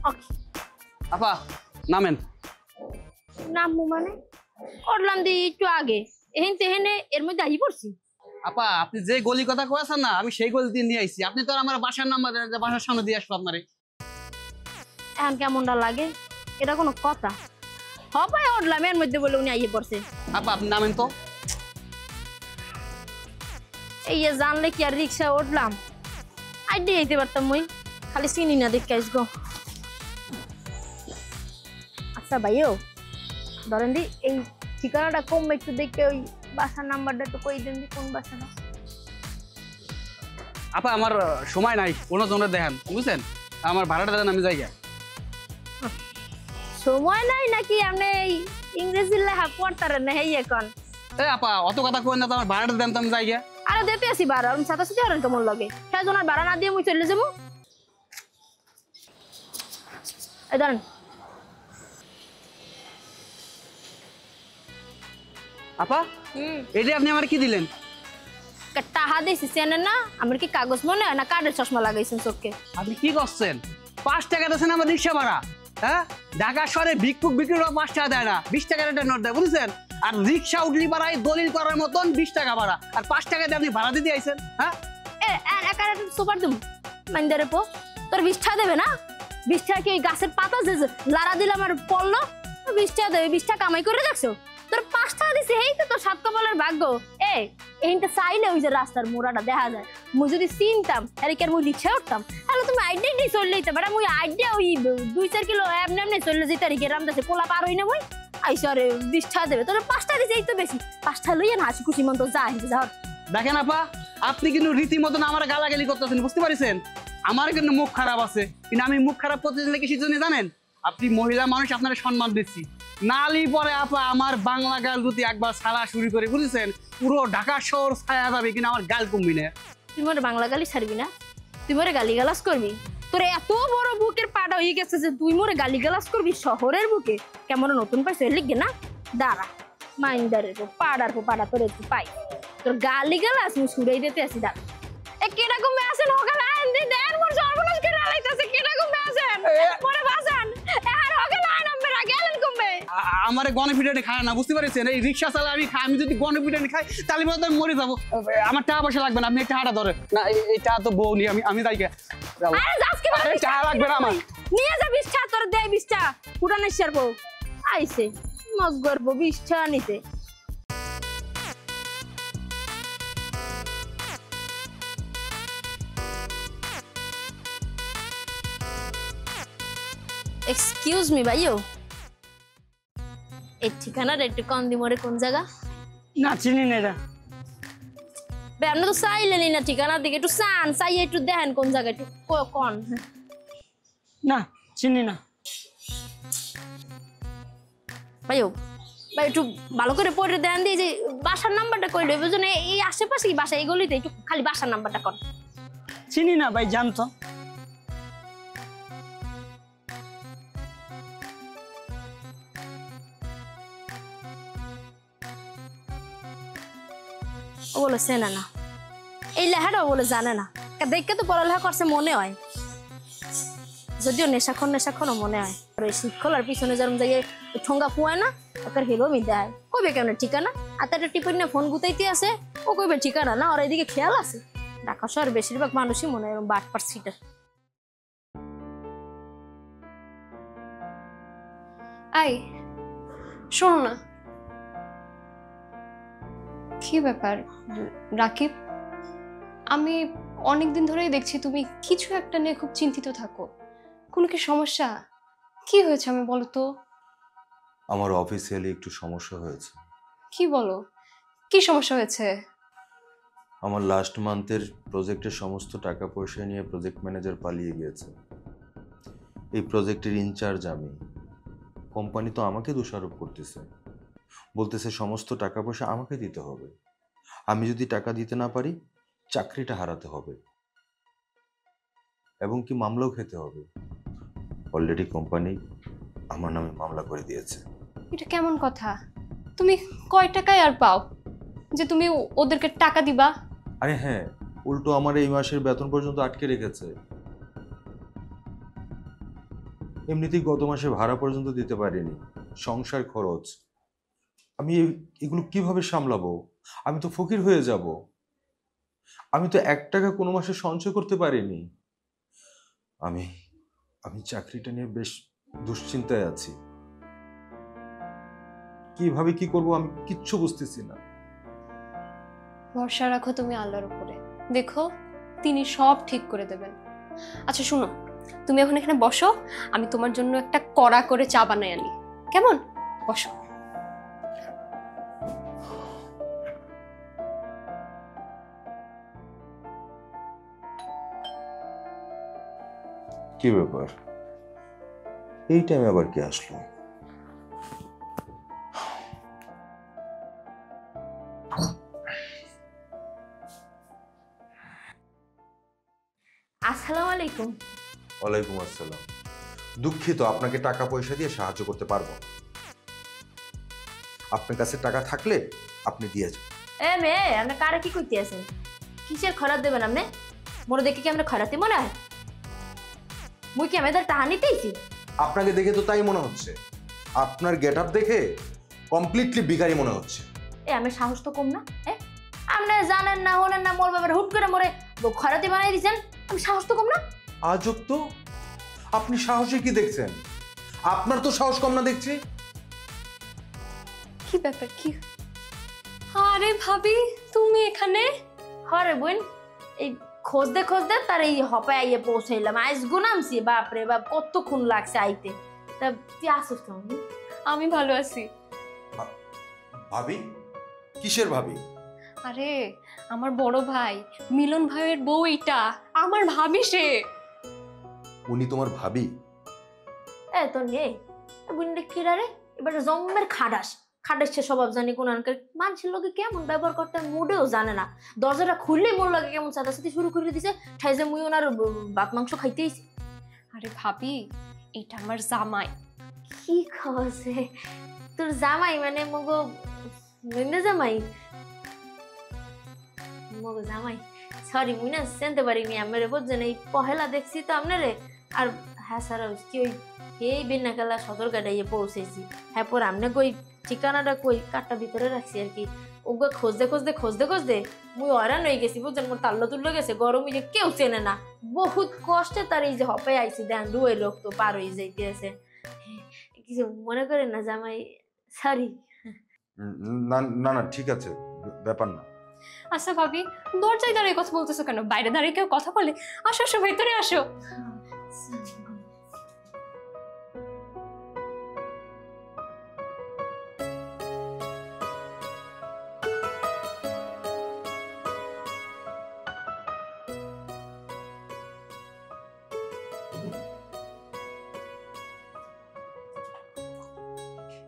ওকে আপা নামেন। নামবো মানে করলাম দি একটু আগে এহেন তেহেনে এর মধ্যে আহি পড়ছি। আপা আপনি যে গলি কথা কয়েছেন না, আমি সেই গলি দিয়ে নিয়ে আইছি। আপনি তো আর আমার বাসার নাম্বার দেন যে বাসার সামনে দিয়ে আসবো আপনারে। এখন কেমনটা লাগে? এটা কোনো কথা? হবাই উঠলাম এর মধ্যে বলে উনি আইয়ে পড়ছে। আপা আপনি নামেন তো। এই যে জানলে কি আর রিক্সা উঠলাম আইডিয়া দিতে পারতাম মই, খালি চিনি না দেখে আসবো। আচ্ছা ভাইও ধরেন দি এই ঠিকানাটা কম একটু দেখে ওই বাসার নাম্বারটা একটু কই দেন দি কোন বাসাটা। আপা আমার সময় নাই, কোনো জনের দেখেন বুঝছেন, আমার ভাড়াটা দেন আমি যাই। সময় নাই নাকি আপনি এই ইংরেজি লেখা পড়তারেন না হেই এখন? এই আপা অত কথা কই না তো, আমার ভাড়াটা দেন তো আমি যাই। আরে দিতে আসি বাড়া আমি সাথে সাথে হরেন কেমন লাগে সেজনের ভাড়া না দিয়ে মুই চলে যাবো। এই ধরেন আপা এই যে আপনি আমার কি দিলেন? টাহা দিয়েছি চেনেন না? আমার কি কাগজ মনে হয় না কার্ডের চশমা লাগাইছেন চোখে? আপনি কি করছেন? 5 টাকা দিয়েছেন আমার রিক্সা ভাড়া। হ্যাঁ ঢাকা শহরে ভিক্ষুক বিক্রি 5 টাকা দেয় না, 20 টাকার একটা নোট দেয় বুঝছেন। আর রিক্সা উঠলি ভাড়ায় দলিল করার মতন 20 টাকা ভাড়া, আর 5 টাকা দিয়ে আপনি ভাড়া দিতে আইছেন। হ্যাঁ সুপার তুমি মাইন্দারে পো তোর 20 টাকা দেবে না? 20 টাকা কি ওই গাছের পাতা যে লাড়া দিলাম আর পড়লো? 20 টাকা দেবে, 20 টাকা কামাই করে রাখছো। তোর 5 টাকা দিছে এই তো তোর 7 কপালের ভাগ্য। এইটা চাইলে ওই যে রাস্তার মোড়াটা দেখা যায়, মুই যদি চিনতাম আরে কি আর মুই রিক্সা উঠতাম? তাহলে তুমি আইডিয়া দিয়ে চলে যেতে পারে। মুই আইডিয়া ওই 2-4 কিলো এমনি এমনি চলে যেতে আর কি রামদাসে পোলা পার হই না মুই আইসো আরে 20 টাকা দেবে। তোর 5 টাকা দিছে এই তো বেশি, 5 টাকা লইয়া না হাসি খুশি মন তো যা যাও। দেখেন আপা আপনি কিন্তু রীতিমতন আমার গালাগালি করতেছেন, বুঝতে পারছেন? আমার কিন্তু মুখ খারাপ আছে, কিন্তু আমি মুখ খারাপ করতে দিলে কিছু জন্য জানেন? আপনি মহিলা মানুষ, আপনার সম্মান দিচ্ছি। নালি পরে আপা আমার বাংলা গাল যদি একবার ছাড়া শুরু করে বুঝেছেন, পুরো ঢাকা শহর ছায়া যাবে, কিন্তু আমার গাল কমবি না। তুই মোরে বাংলা গালি ছাড়বি না? তুই মোরে গালি গালাজ করবি? তোর এত বড় বুকের পাটা হয়ে গেছে যে তুই মোরে গালি গালাজ করবি শহরের বুকে? কেমন নতুন পাইছে লিখবে না? দাঁড়া মাইন্দারের পাড়া তোর একটু পাই, তোর গালি গালাজ মুই ছুড়াই দিতে আসি। দাঁড়া কেডা কমে আছেন ওখানে আইন দি দেন মোর সর্বনাশ করে লাইতাছে। কেডা কমে আছেন মোরে বাঁচান আর ওখানে আইন আমরা গেলেন কমবে। আমার গণপিটানি খায় না, বুঝতে পারছেন? এই রিক্সা চালা আমি খাই, আমি যদি গণপিটানি খাই তাহলে বলতে আমি মরে যাবো। আমার টাকা পয়সা লাগবে না, আপনি একটা হাঁটা ধরে না, এইটা তো বউ নি আমি তাই আরে যাস কি বলে টাকা লাগবে না আমার। নিয়ে যা 20 টাকা তোর দে 20 টাকা পুরানো ছাড়বো আইছে মগ করবো 20 টাকা নিতে। এক্সকিউজ মি ভাইও, এই ঠিকানাটা একটু কম দি মোরে কোন জায়গা? না চিনি না এটা। বে আপনি তো চাইলেনই না ঠিকানার দিকে, একটু চান চাইয়ে একটু দেখেন কোন জায়গা একটু কোন। না চিনি না। ভাইও ভাই একটু ভালো করে পড়ে দেন দিয়ে যে বাসার নাম্বারটা কই লইব বুঝুন, এই আশেপাশে কি বাসা এই গলিতে একটু খালি বাসার নাম্বারটা কর। চিনি না ভাই জানতো। ও বলে চেনে না, এই লেখাটাও বলে জানে না। দেখে তো পড়ালেখা করছে মনে হয়, যদিও নেশাক্ষণও মনে হয়। আর ওই শিক্ষলার পিছনে যেরকম যাই ঠোঙ্গা ফুয়ায় না ওকে হিরো মি দেয় কইবে কেমন ঠিকানা। আর তার টিপন না ফোন গুতাইতে আছে ও কইবে ঠিকানা না, আর এদিকে খেয়াল আছে। ঢাকা শহর বেশিরভাগ মানুষই মনে হয় বাটপার সিটার। আই শোনো না, কি ব্যাপার রাকিব? আমি অনেকদিন ধরেই দেখছি তুমি কিছু একটা নিয়ে খুব চিন্তিত থাকো। কোনো কি সমস্যা? কি হয়েছে আমি বলো তো। আমার অফিসিয়ালি একটু সমস্যা হয়েছে। কি বলো, কি সমস্যা হয়েছে? আমার লাস্ট মান্থের প্রজেক্টের সমস্ত টাকা পয়সা নিয়ে প্রজেক্ট ম্যানেজার পালিয়ে গিয়েছে। এই প্রজেক্টের ইনচার্জ আমি, কোম্পানি তো আমাকে দোষারোপ করতেছে, বলতেছে সমস্ত টাকা পয়সা আমাকে দিতে হবে। আমি যদি টাকা দিতে না পারি চাকরিটা হারাতে হবে এবং কি মামলাও খেতে হবে। অলরেডি কোম্পানি আমার নামে মামলা করে দিয়েছে। এটা কেমন কথা? তুমি কয় টাকায় আর পাও যে তুমি ওদেরকে টাকা দিবা? আরে হ্যাঁ, উল্টো আমার এই মাসের বেতন পর্যন্ত আটকে রেখেছে। এমনিতেই গত মাসে ভাড়া পর্যন্ত দিতে পারিনি, সংসার খরচ, আমি এগুলো কিভাবে সামলাবো? আমি তো ফকির হয়ে যাব। আমি তো 1 টাকা কোনো মাসে সঞ্চয় করতে পারিনি। আমি আমি চাকরিটা নিয়ে বেশ দুশ্চিন্তায় আছি। কিভাবে কি করব আমি কিচ্ছু বুঝতেছি না। ভরসা রাখো তুমি আল্লাহর উপরে, দেখো তিনি সব ঠিক করে দেবেন। আচ্ছা শুনো, তুমি এখন এখানে বসো, আমি তোমার জন্য একটা কড়া করে চা বানাই আনি, কেমন? বসো। কি ব্যাপার, এই টাইমে আবার কে আসলো? আসসালামু আলাইকুম। ওয়ালাইকুম আসসালাম। দুঃখিত, আপনাকে টাকা পয়সা দিয়ে সাহায্য করতে পারবো না। আপনার কাছে টাকা থাকলে আপনি দিয়ে যান। এ মেয়ে, আপনি কারে কি কইতে আছেন? কিসের খরাত দেবেন আপনি? মোর দেখে কি আমরা খরাতি মনে হয়? মুই কি আমাদের টাহা নিতেইছি? আপনাকে দেখে তো তাই মনে হচ্ছে। আপনার গেট আপ দেখে কমপ্লিটলি ভিখারি মনে হচ্ছে। এ আমি সাহস তো কম না? আপনি জানেন না হলেন না, মোর বাবার হুট করে মোরে খরাতি বানাই দিয়েছেন, আমি সাহস তো কম না? আজব তো, আপনি সাহসে কি দেখছেন? আপনার তো সাহস কম না দেখছি। কি ব্যাপার, কি? আরে ভাবি, তুমি এখানে? হরে বোন, এই খোঁজতে খোঁজতে তার এই হপায় আইয়ে পৌঁছাইলাম। আইস গুনামছি, বাপরে বাপ কতক্ষণ লাগছে আইতে। তা তুই আসিস তো? আমি ভালো আছি। ভাবি? কিসের ভাবি? আরে আমার বড় ভাই মিলন ভাইয়ের বউ, এইটা আমার ভাবি সে। উনি তোমার ভাবি? এ তো নেই বুনটা কিরা রে, এবার জম্মের খাডাস খাডাস সে স্বভাব জানি কোন মানুষের লোকে কেমন ব্যবহার করতে মুডেও জানে না। দরজাটা খুললেই মোর লাগে কেমন সাদাসাদি শুরু করে দিছে, ঠাইজে মুই ওনার ভাত মাংস খাইতেইছি। আরে ভাবি, এটা আমার জামাই। কি খাওয়াছে তোর জামাই? মানে মগো নন্দে জামাই? মগো জামাই, সরি মুই না চিনতে পারিনি। আমার বুঝছেন এই পহেলা দেখছি তো আপনারে। আর হ্যাঁ স্যার, কি ওই এই বিনাকালা সদরঘাটে পৌঁছেছি। হ্যাঁ পর আপনি কই ঠিকানাটা কই কাটটা ভিতরে রাখছি আর কি। ওগো খুঁজতে খুঁজতে খুঁজতে খুঁজতে মুই হয়রান হয়ে গেছি বুঝছেন। মোর তাল্লো তুল্লো গেছে, গরম যে কেউ চেনে না। বহুত কষ্টে তার এই যে হপাই আইছি, দেন দুই লোক তো পার হয়ে যাইতে আছে। কিছু মনে করেন না জামাই, সরি। না না না, ঠিক আছে, ব্যাপার না। আচ্ছা ভাবি, দরজায় দাঁড়িয়ে কথা বলতেছো কেন? বাইরে দাঁড়িয়ে কেউ কথা বলে? আসো আসো, ভেতরে আসো।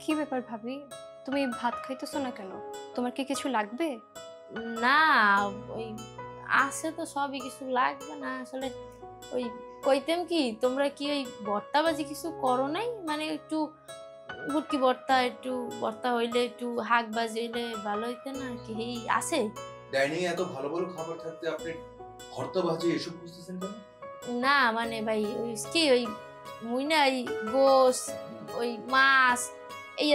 কি ব্যাপার ভাবি, তুমি ভাত খাইতেছো না কেন? তোমার কি কিছু লাগবে? না ওই আছে তো সবই, কিছু লাগবে না আসলে। ওই কইতেম কি, তোমরা কি ওই ভর্তা বাজি কিছু করো নাই? মানে একটু গুটকি ভর্তা, একটু ভর্তা হইলে, একটু হাঁক বাজি হইলে ভালো হইতে না কি? এই আছে ডাইনিং এত ভালো ভালো খাবার থাকতে আপনি ভর্তা ভাজি এসব বুঝতেছেন কেন? না মানে ভাই ওই কি ওই মুই না এই গোস ওই মাছ এই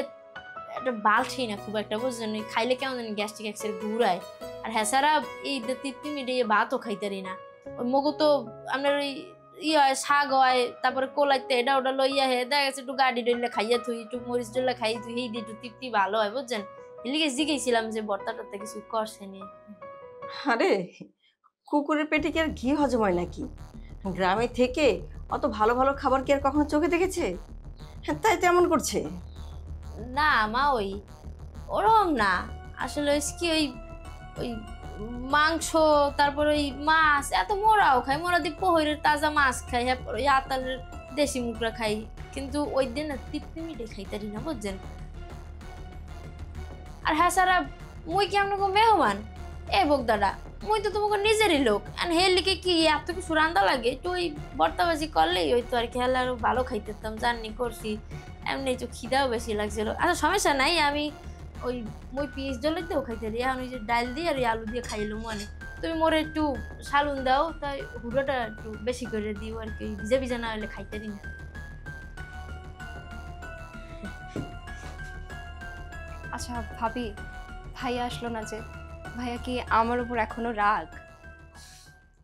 একটা বালছি না খুব একটা বুঝছেন। ওই খাইলে কেমন জানি গ্যাস্ট্রিক এক্সের ঘুরায়। আর হ্যাঁ সারা এই 3 মিনিটে ভাতও খাইতারি না। ওই মগু তো আপনার ওই হয় শাক হয়, তারপরে কোলাইতে এটা ওটা লইয়া হে দেখা গেছে একটু গাড়ি ডলে খাইয়া থুই, একটু মরিচ ডলে খাই থুই, এই দিয়ে একটু তৃপ্তি ভালো হয় বুঝছেন। এলিগে জিগেছিলাম যে ভর্তা টর্তা কিছু করছে নি। আরে কুকুরের পেটে কি আর ঘি হজম হয় নাকি? গ্রামে থেকে অত ভালো ভালো খাবার কি আর কখনো চোখে দেখেছে? হ্যাঁ, তাই তেমন করছে। না মা ওই ওরম না, আসলে ওই কি ওই ওই মাংস, তারপর ওই মাছ এত মোরাও খাই, মোরা দিয়ে পোহরের তাজা মাছ খাই, হ্যাঁ ওই আতালের দেশি মুখরা খাই, কিন্তু ওই দিন না 3 মিনিটে খাইতারি না বুঝছেন। আর হ্যাঁ সারা মুই কি আপনাকে মেহমান? এ বোকদাদা, মুই তো তোমাকে নিজেরই লোক, আর হে লিখে কি এত কিছু রান্দা লাগে? একটু ওই ভর্তাবাজি করলেই ওই তো আর কি, হলে আরো ভালো খাইতেতাম, জার্নি করছি এমনি একটু খিদাও বেশি লাগছিল। আচ্ছা সমস্যা নাই, আমি ওই মই পিস জলেতেও খাইতে দিই, এখন ওই যে ডাল দিয়ে আর আলু দিয়ে খাইলো মানে। তুমি মোরে একটু সালুন দাও, তাই হুড়োটা একটু বেশি করে দিও আর কি, ভিজা ভিজা না হলে খাইতে দিই না। আচ্ছা ভাবি, ভাইয়া আসলো না যে, ভাইয়া কি আমার উপর এখনো রাগ?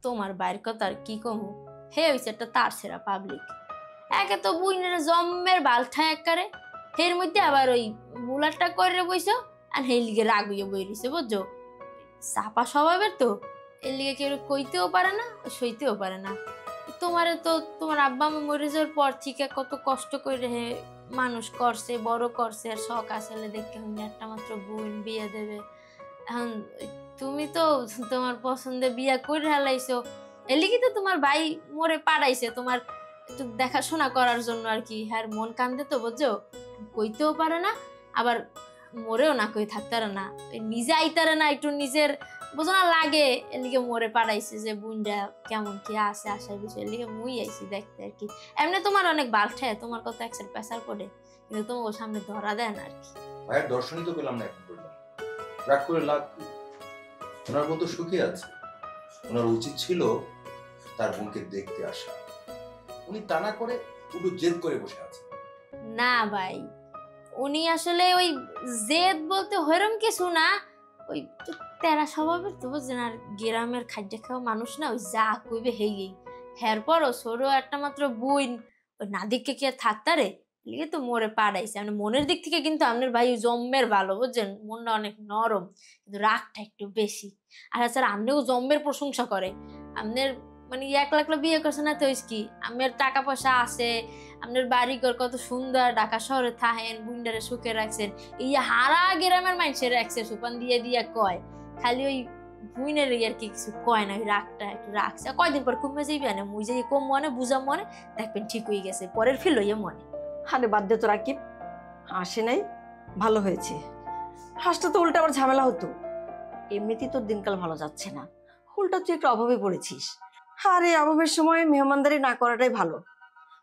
তোমার বাইর কথা আর কি কমু, হে হইছে একটা তার সেরা পাবলিক। একে তো বুইনের জম্মের বালঠা একবারে, এর মধ্যে আবার ওই বুলারটা করে বইছো, আর হেই লিগে রাগ হইয়া বই রইছে বুঝছো। চাপা স্বভাবের তো, এর লিগে কেউ কইতেও পারে না, সইতেও পারে না। তোমারে তো তোমার আব্বা আম্মা মরে যাওয়ার পর থেকে কত কষ্ট করে হে মানুষ করছে, বড় করছে, আর শখ আসলে দেখতে হইনি একটা মাত্র বোন বিয়ে দেবে। এখন তুমি তো তোমার পছন্দে বিয়া করে হালাইছো, এর লিগে তো তোমার ভাই মরে পাড়াইছে তোমার একটু দেখাশোনা করার জন্য আর কি। হ্যাঁ মন কান্দে তো বুঝছো, কইতেও পারে না, আবার মরেও না কই থাকতারে না, নিজে আইতারে না, একটু নিজের বুঝো না লাগে, এর লিগে মরে পাড়াইছে যে বুনটা কেমন কি আছে আসার বিষয়, এর লিগে মুই আইছি দেখতে আর কি। এমনি তোমার অনেক বালঠায়, তোমার কথা একসাথে পেশার পড়ে, কিন্তু তোমার সামনে ধরা দেয় না আর কি। ভাইয়ের দর্শনই তো পেলাম না এখন পর্যন্ত, রাগ করে লাভ কি? ওনার বোন তো সুখী আছে, ওনার উচিত ছিল তার বোনকে দেখতে আসা। উনি তা না করে পুরো জেদ করে বসে আছে। না ভাই, উনি আসলে ওই জেদ বলতে হরম কিছু না, ওই তেরা স্বভাবের তো বুঝছেন, আর গ্রামের খাদ্য খাওয়া মানুষ না, ওই যা কইবে হেই হের পরও ছোট একটা মাত্র বইন, ওই নাদিককে কি আর থাকতারে, লিগে তো মরে পাড়াইছে। মানে মনের দিক থেকে কিন্তু আপনার ভাই জম্মের ভালো বুঝছেন, মনটা অনেক নরম, কিন্তু রাগটা একটু বেশি। আর তাছাড়া আপনিও জম্মের প্রশংসা করে, আপনার মানে 1 লাখ বিয়ে করছে না তো কি, আমার টাকা পয়সা আছে, আপনার বাড়ি ঘর কত সুন্দর, ঢাকা শহরে থাকেন, বুন্ডারে সুখে রাখছেন, এই হারা গ্রামের মানুষের রাখছে সুপান দিয়ে দিয়ে কয়, খালি ওই বুইনের আর কি কিছু কয় না, ওই রাগটা একটু রাখছে। কয়দিন পর কমে যাইবে না, মুই যাই কম মনে বুঝা মনে দেখবেন ঠিক হয়ে গেছে, পরের ফিল হইয়া মনে। আরে বাদ দে তো রাকিব, হাসে নাই, ভালো হয়েছে। হাসটা তো উল্টা আবার ঝামেলা হতো। এমনিতেই তোর দিনকাল ভালো যাচ্ছে না, উল্টা তুই একটু অভাবে পড়েছিস। আরে অভাবের সময় মেহমানদারি না করাটাই ভালো।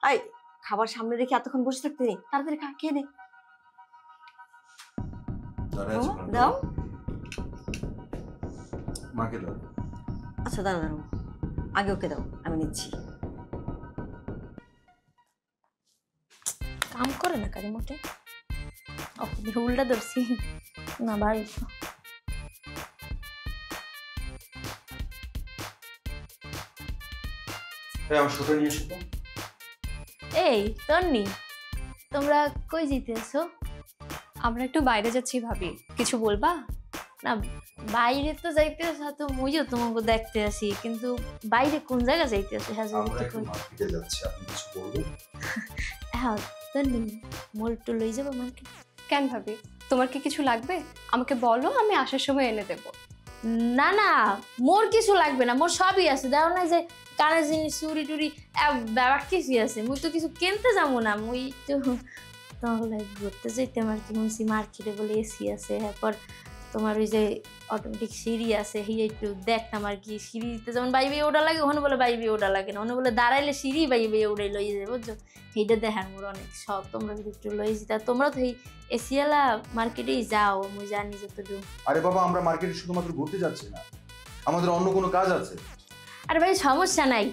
আই খাবার সামনে রেখে এতক্ষণ বসে থাকতে নেই, তাড়াতাড়ি খা, খেয়ে নে। দাও। মাকে দাও। আচ্ছা দাঁড়া দাঁড়াও, আগে ওকে দাও, আমি নিচ্ছি। কাম করে না কারি মোটে, উল্টা ধরছি না ভাই। আমার ছোট নিয়ে এসো তো। এই তন্নি, তোমরা কই যেতেছো? আমরা একটু বাইরে যাচ্ছি ভাবি, কিছু বলবা? না বাইরে তো যাইতে তো মুইও তোমাকে দেখতে আসি, কিন্তু বাইরে কোন জায়গা যাইতে আসি? হ্যাঁ আমরা একটু মার্কেটে যাচ্ছি, আপনি কিছু বলবেন? হ্যাঁ তন্নি, মোর একটু লই যাবো মার্কেট। কেন ভাবি, তোমার কি কিছু লাগবে? আমাকে বলো, আমি আসার সময় এনে দেবো। না না, মোর কিছু লাগবে না, মোর সবই আছে। দেখো না যে কানের জিনিস, চুরি টুরি ব্যাপার কিছুই আছে, মুই তো কিছু কিনতে যাবো না, মুই তো তাহলে ঘুরতে যাইতাম আর কি। শুনছি মার্কেটে বলে এসি আছে, এরপর তোমার ওই যে অটোমেটিক সিঁড়ি আছে, সেই একটু দেখতাম আর কি। সিঁড়িতে যেমন বাইবে ওটা লাগে, ওখানে বলে বাইবে ওটা লাগে না, ওখানে বলে দাঁড়াইলে সিঁড়ি বাইবে ওটাই লই যাবে বুঝছো। সেইটা দেখার মোর অনেক শখ, তোমরা যদি একটু লই যেতা। তোমরা তো এই এসিয়ালা মার্কেটেই যাও, মুই জানি যতটুকু। আরে বাবা, আমরা মার্কেটে শুধুমাত্র ঘুরতে যাচ্ছি না, আমাদের অন্য কোনো কাজ আছে। আরে ভাই সমস্যা নাই,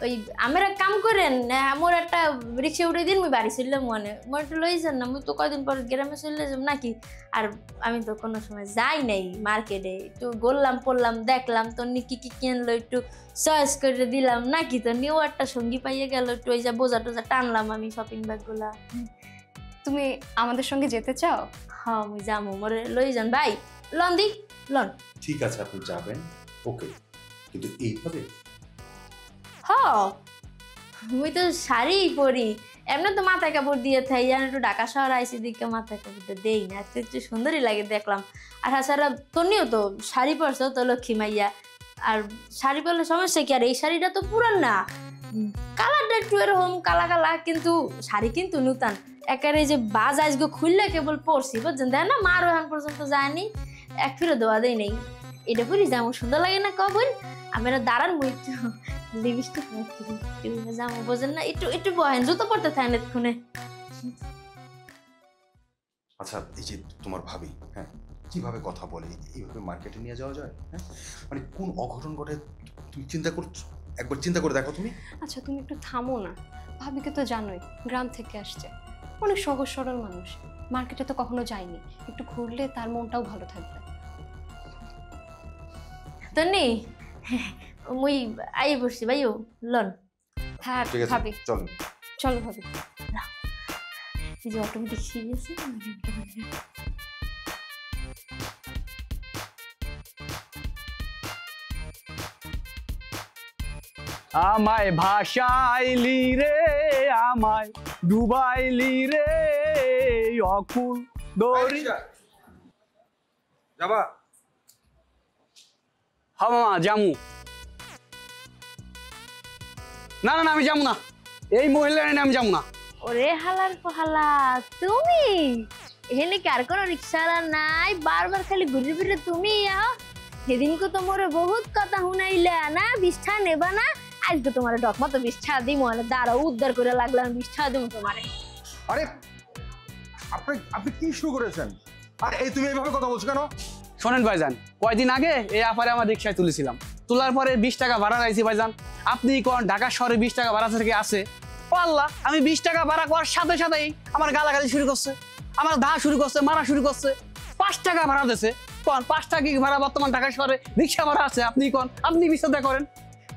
ওই আমার এক কাম করেন, মোর একটা রিক্সা উঠে দিন, মুই বাড়ি চললাম, মনে মোর একটু লই যান না, মুই তো কয়দিন পর গ্রামে চলে যাব নাকি। আর আমি তো কোনো সময় যাই নাই মার্কেটে, একটু গড়লাম পড়লাম দেখলাম, তো কি কি কিনলো একটু চয়েস করে দিলাম নাকি, তো নিয়েও একটা সঙ্গী পাইয়ে গেল, একটু ওই যা বোঝা টোজা টানলাম আমি শপিং ব্যাগগুলা। তুমি আমাদের সঙ্গে যেতে চাও? হ্যাঁ মুই যাবো, মোরে লই যান ভাই, লন দি লন। ঠিক আছে, আপনি যাবেন, ওকে, কিন্তু এইভাবে? হ্যাঁ মুই তো শাড়ি পরি, এমনি তো মাথায় কাপড় দিয়ে থাই, যেন একটু ঢাকা শহর আইসি দিকে মাথায় কাপড়টা দেই না, একটু সুন্দরই লাগে দেখলাম। আর তাছাড়া তনিও তো শাড়ি পরছো তো লক্ষ্মী মাইয়া, আর শাড়ি পরলে সমস্যা কি? আর এই শাড়িটা তো পুরান না, কালারটা একটু এরকম কালা কালা, কিন্তু শাড়ি কিন্তু নূতন একেবারে। যে বাজ আজকে খুললে কেবল পরছি বুঝছেন, দেয় না মারও এখন পর্যন্ত যায়নি, এক ফিরে দেওয়া দেয় নেই। এটা পরি যেমন সুন্দর লাগে না কখন, আমরা দাঁড়ান মুই একটু লিপস্টিক যাবো বোঝেন না, একটু একটু বহেন, জুতো পড়তে থাকেন এক্ষুনে। আচ্ছা, এই যে তোমার ভাবি, হ্যাঁ, কিভাবে কথা বলে, এইভাবে মার্কেটে নিয়ে যাওয়া যায়? হ্যাঁ, মানে কোন অঘটন ঘটে তুমি চিন্তা করছো? একবার চিন্তা করে দেখো তুমি। আচ্ছা তুমি একটু থামো না, ভাবিকে তো জানোই গ্রাম থেকে আসছে, অনেক সহজ সরল মানুষ, মার্কেটে তো কখনো যায়নি, একটু ঘুরলে তার মনটাও ভালো থাকবে। তন্নি মুই আই বসছি ভাইও লন। হ্যাঁ ঠিক আছে ভাবি, চল। চলো ভাবি। এই যে অটোমেটিক সিরিয়াস আমায় ভাসাইলি রে, আমায় ডুবাইলি রে, অকুল দড়ি। যাবা? হ্যাঁ মামা জামু। না না না আমি যাবো না, এই মহিলা এনে আমি যাবো না। ওরে হালার হালা, তুমি এখানে কার কোনো রিক্সাওয়ালা নাই, বারবার খালি ঘুরে ফিরে তুমি আও। সেদিনকে তো মোরে বহুত কথা শুনাইলে না, বিষ্ঠা নেবা না, আজকে তোমার ডকমা তো বিষ্ঠা দিই মনে দাঁড়াও, উদ্ধার করে লাগলাম, বিষ্ঠা দিব তোমারে। আরে আপনি আপনি কি শুরু করেছেন? আর এই তুমি এইভাবে কথা বলছো কেন? শোনেন ভাইজান, কয়দিন আগে এই আপারে আমার রিক্সায় তুলেছিলাম, তোলার পরে 20 টাকা ভাড়া রাখছি ভাইজান। আপনি কোন ঢাকা শহরে 20 টাকা ভাড়া থেকে আছে? ও আল্লাহ, আমি 20 টাকা ভাড়া করার সাথে সাথেই আমার গালাগালি শুরু করছে, আমার ধা শুরু করছে, মারা শুরু করছে। 5 টাকা ভাড়া দিয়েছে, কোন 5 টাকা কি ভাড়া বর্তমান ঢাকা শহরে রিক্সা ভাড়া আছে? আপনি কোন, আপনি বিচার করেন।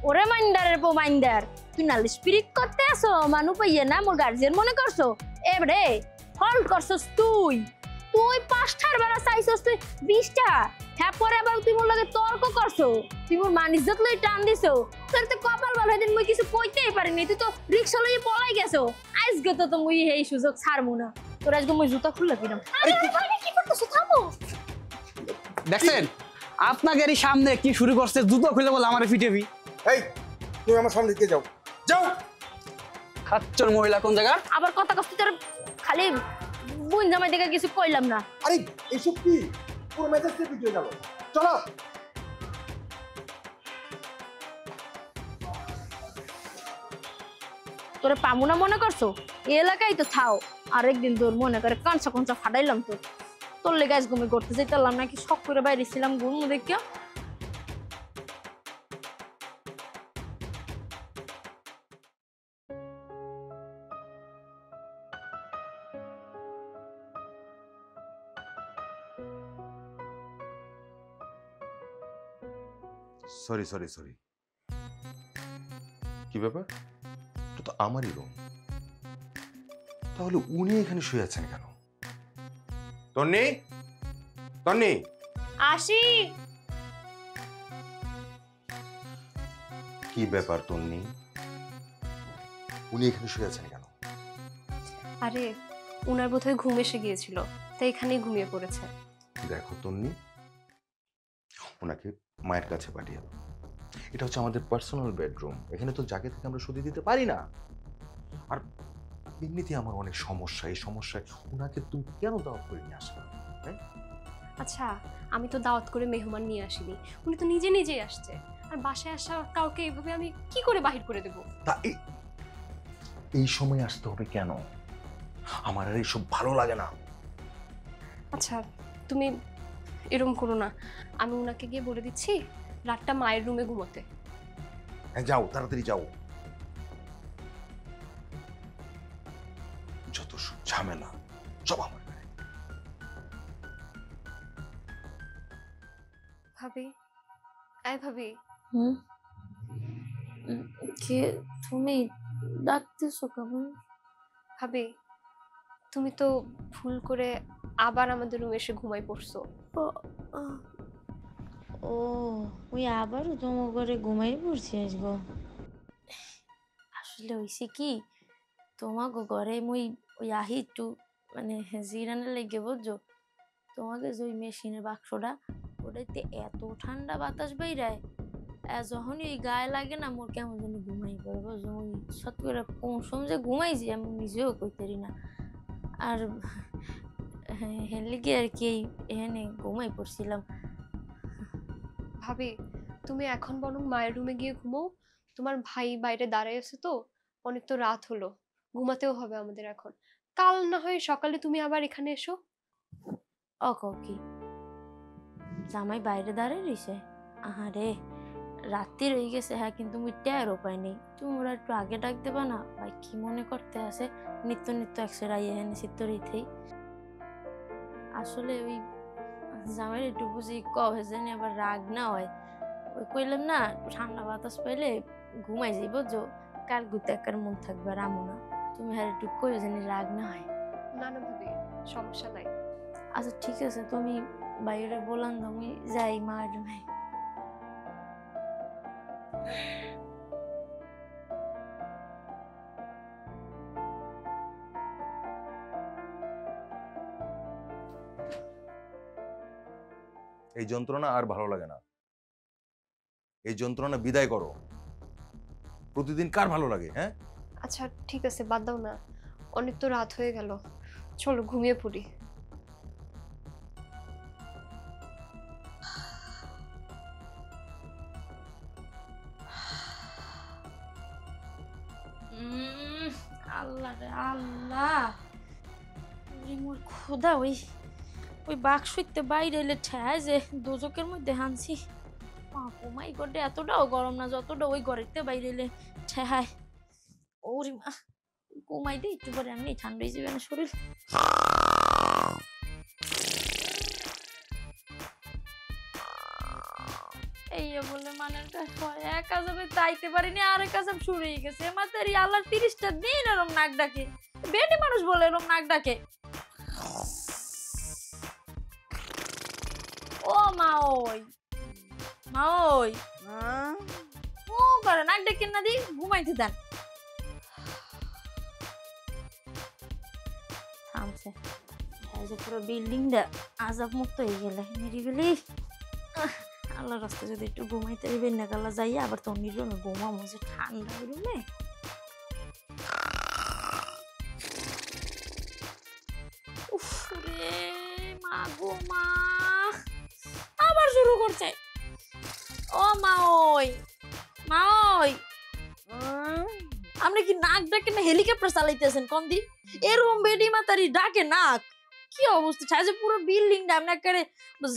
ওরে মাইন্দারের পো মাইন্দার, তুই নালিশ পিরিক করতে আসো, মানু পাইয়ে না মোর গার্জিয়ান মনে করছো? এবারে হল্ড করছস তুই, তুই 5টার বেলা চাইছস তুই 20টা, হ্যাঁ পরে আবার তুই মোর লগে তর্ক করছো, তুই মোর মান ইজ্জত লই টান দিছো। তোর তো কপাল ভালো, সেদিন মুই কিছু কইতেই পারিনি, তুই তো রিক্সা লই পলাই গেছো। আজকে তো মুই এই সুযোগ ছাড়মু না, তোর আজকে মুই জুতা খুলে দিলাম। আরে কি করতেছো, থামো। দেখছেন আপনাকে এর সামনে কি শুরু করছে, জুতো খুলে বলে আমার ফিটেবি। এই তুমি আমার সামনে দিকে যাও, যাও। খাচ্চর মহিলা কোন জায়গা? আবার কথা কষ্ট তোর খালি বোন জামাই দেখে কিছু কইলাম না। আরে এসব কি, পুরো মেজাজ থেকে হয়ে গেল। চলো। তোরে পামু না মনে করছো? এই এলাকায় তো থাও, আরেকদিন তোর মনে করে কাঁচা কাঁচা ফাটাইলাম তো। তোর লেগে আজ ঘুমি করতে চাইতাম নাকি, শখ করে বাইরে ছিলাম ঘুম দেখে। Sorry sorry sorry. কি ব্যাপার? এটা তো আমারই রুম, তাহলে উনি এখানে শুয়ে আছেন কেন? তন্নি, তন্নি। আসি। কি ব্যাপার তন্নি, উনি এখানে শুয়ে আছেন কেন? আরে উনার বোধহয় ঘুম এসে গিয়েছিল, তাই এখানেই ঘুমিয়ে পড়েছে। দেখো তন্নি, ওনাকে মায়ের কাছে পাঠিয়ে দাও। এটা হচ্ছে আমাদের পার্সোনাল বেডরুম, এখানে তো যাকে থেকে আমরা শুতে দিতে পারি না। আর এমনিতে আমার অনেক সমস্যা, এই সমস্যায় ওনাকে তুমি কেন দাওয়াত করে নিয়ে আসবে? আচ্ছা, আমি তো দাওয়াত করে মেহমান নিয়ে আসিনি, উনি তো নিজে নিজেই আসছে। আর বাসায় আসা কাউকে এইভাবে আমি কি করে বাহির করে দেব? তা এই সময় আসতে হবে কেন? আমার আর এইসব ভালো লাগে না। আচ্ছা তুমি এরকম করো না, আমি উনাকে গিয়ে বলে দিচ্ছি রাতটা মায়ের রুমে ঘুমোতে। হ্যাঁ যাও, তাড়াতাড়ি যাও। যত সব ঝামেলা সব আমার গায়ে। ভাবি, ভাবি। কে তুমি ডাকতেছো কেমন? ভাবি, তুমি তো ভুল করে আবার আমাদের রুমে এসে ঘুমাই পড়ছো। ও ওই আবারও তোমার ঘরে ঘুমাই পড়ছিস গো? আসলে হইছে কি, তোমাকে ঘরে মুই ওই আহি একটু মানে জিরানের লেগে বুঝছো, তোমাকে যে ওই মেশিনের বাক্সটা, ওটাতে এত ঠান্ডা বাতাস বাইরায়, যখনই ওই গায়ে লাগে না মোর কেমন যেন ঘুমাই পড়ে বুঝছো। ওই সত্যি করে কোন সময় যে ঘুমাইছি আমি নিজেও কইতারি না। আর হেনলে কি আর কি এখানে ঘুমাই পড়ছিলাম। ভাবি, তুমি এখন বরং মায়ের রুমে গিয়ে ঘুমো, তোমার ভাই বাইরে দাঁড়ায় আছে তো, অনেক তো রাত হলো, ঘুমাতেও হবে আমাদের এখন। কাল না হয় সকালে তুমি আবার এখানে এসো। কি জামাই বাইরে দাঁড়ায় রইছে? আহারে, রাত্রি রয়ে গেছে হ্যাঁ, কিন্তু মুই টেরও পাইনি। তোমরা একটু আগে ডাক দেবা না? ভাই কি মনে করতে আছে নিত্য নিত্য একসের আইয়ে হেনে চিত্তরিতেই। আসলে ওই জামাই একটু বুঝি কবে জানি আবার রাগ না হয়। ওই কইলাম না ঠান্ডা বাতাস পাইলে ঘুমাই যাইব, যে কাল গুতে একার মন থাকবে আর আমো না। তুমি হ্যাঁ একটু কই জানি রাগ না হয়। না না ভাবি, সমস্যা নাই। আচ্ছা ঠিক আছে, তুমি বাইরে বলান আমি যাই মা রুমে। এই যন্ত্রণা আর ভালো লাগে না। এই যন্ত্রণা বিদায় করো। প্রতিদিন কার ভালো লাগে? হ্যাঁ আচ্ছা ঠিক আছে, বাদ দাও না, অনেক তো রাত হয়ে গেল, চলো ঘুমিয়ে পড়ি। আল্লাহ রে আল্লাহ, মোর খোদা ওই ওই বাক্সইতে বাইরে এলে ঠেয় যে দোজকের মধ্যে হানছি। মাই গডে এতটাও গরম না যতটা ওই ঘরেতে বাইরে এলে ঠেহায়। ওরে মা, ঘুমাই দে একটু পরে, এমনি ঠান্ডা হয়ে যাবে না শরীর। এই বলে মানের কাজ হয়, এক আজবে তাইতে পারিনি, আরেক আজব শুরু হয়ে গেছে। মাতারি আল্লাহ 30টা দিন এরম নাক ডাকে, বেটি মানুষ বলে এরম নাক ডাকে। ও মা ওই মা ওই ও করে নাক ডেকে না দি ঘুমাইতে দেন। থামছে যে পুরো বিল্ডিংটা আজাব মুক্ত হয়ে গেলে নিরিবিলি। আল্লাহ রাস্তা যদি একটু ঘুমাইতে দিবেন না গালা যাই, আবার তো নিরুমে ঘুমামো যে ঠান্ডা রুমে। উফ রে মা গো মা, আবার শুরু করছে। ও মা ওই মা ওই, আপনি কি নাক ডাকে না হেলিকপ্টার চালাইতেছেন? কম দি এরকম বেডি মাতারি ডাকে নাক, কি অবস্থা ছাড়ছে পুরো বিল্ডিংটা আপনি একেবারে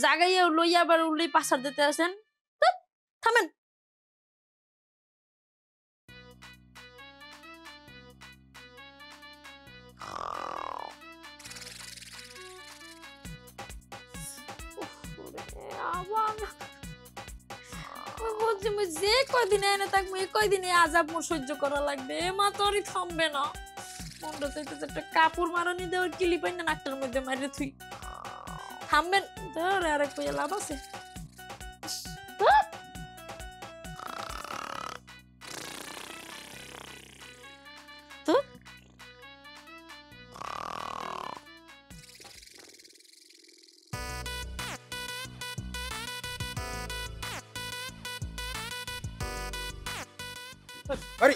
জাগাইয়া লইয়া আবার উল্লেই পাসার দিতে আছেন। থামেন। যে কয়দিনে এনে থাকবো এই কয়দিনে আজাব মোর সহ্য করা লাগবে। মা তোরই থামবে না। মনটা চাইতে একটা কাপড় মারানি দেওয়ার কিলি পাই না নাকটার মধ্যে মারিয়ে থুই। থামবেন ধরে আরেক কইয়া লাভ আছে। তো আরে